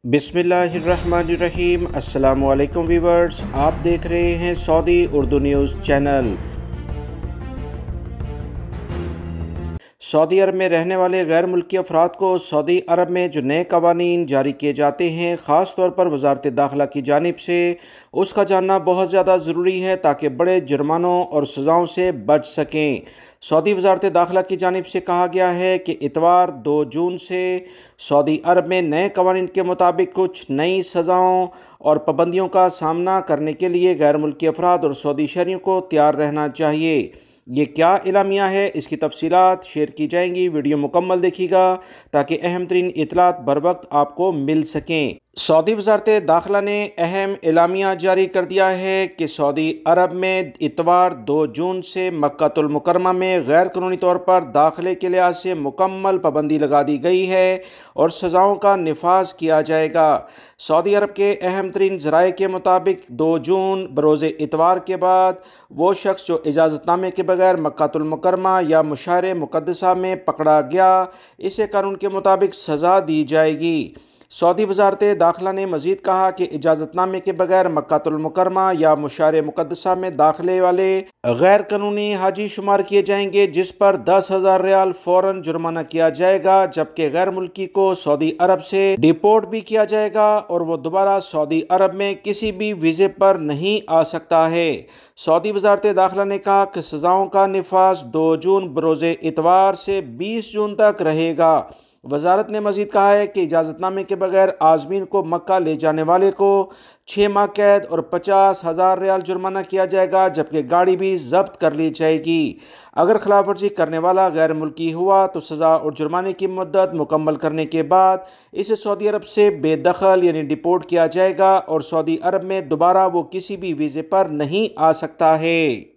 बिस्मिल्लाहिर्रहमानिर्रहीम। अस्सलामुअलैकुम व्यूवर्स, आप देख रहे हैं Saudi Urdu news channel. Saudi Arab में रहने वाले गैर मुल्की अफराद को सऊदी अरब में जो नए कवानीन जारी किए जाते हैं, ख़ास तौर पर वजारत दाखिला की जानिब से, उसका जानना बहुत ज़्यादा ज़रूरी है ताकि बड़े जुर्मानों और सज़ाओं से बच सकें। सऊदी वजारत दाखिला की जानिब से कहा गया है कि इतवार 2 जून से सऊदी अरब में नए कवानीन के मुताबिक कुछ नई सज़ाओं और पाबंदियों का सामना करने के लिए गैर मुल्की अफराद और सऊदी शहरियों को तैयार रहना चाहिए। ये क्या इलामिया है, इसकी तफसीलात शेयर की जाएंगी। वीडियो मुकम्मल देखिएगा ताकि अहम तरीन इतलात बर वक्त आपको मिल सकें। सऊदी वजारत दाखिला ने अहम इलामिया जारी कर दिया है कि सऊदी अरब में इतवार 2 जून से मक्कातुल मुकरमा में गैर कानूनी तौर पर दाखिले के लिहाज से मुकम्मल पाबंदी लगा दी गई है और सज़ाओं का निफाज किया जाएगा। सऊदी अरब के अहम तरीन ज़राए के मुताबिक 2 जून बरोज़ इतवार के बाद वो शख्स जो इजाज़तनामे के बगैर मक्कातुल मुकरमा या मुशारे मुक़द्दसा में पकड़ा गया, इसे कानून के मुताबिक सज़ा दी जाएगी। सऊदी वजारत दाखिला ने मज़ीद कहा कि इजाज़तनामे के बगैर मक्कातुल मुकरमा या मुशारे मुक़द्दसा में दाखिले वाले गैर कानूनी हाजी शुमार किए जाएंगे, जिस पर 10,000 रियाल फ़ौरन जुर्माना किया जाएगा, जबकि गैर मुल्की को सऊदी अरब से डिपोर्ट भी किया जाएगा और वो दोबारा सऊदी अरब में किसी भी वीज़े पर नहीं आ सकता है। सऊदी वजारत दाखिला ने कहा कि सज़ाओं का निफाज 2 जून बरोज़ इतवार से 20 जून तक रहेगा। वजारत ने मजीद कहा है कि इजाज़तनामे के बगैर आज़मीन को मक्का ले जाने वाले को 6 माह कैद और 50,000 रियाल जुर्माना किया जाएगा, जबकि गाड़ी भी जब्त कर ली जाएगी। अगर खिलाफ वर्जी करने वाला गैर मुल्की हुआ तो सज़ा और जुर्माने की मुद्दत मुकम्मल करने के बाद इसे सऊदी अरब से बेदखल यानी डिपोर्ट किया जाएगा और सऊदी अरब में दोबारा वो किसी भी वीज़े पर नहीं आ सकता है।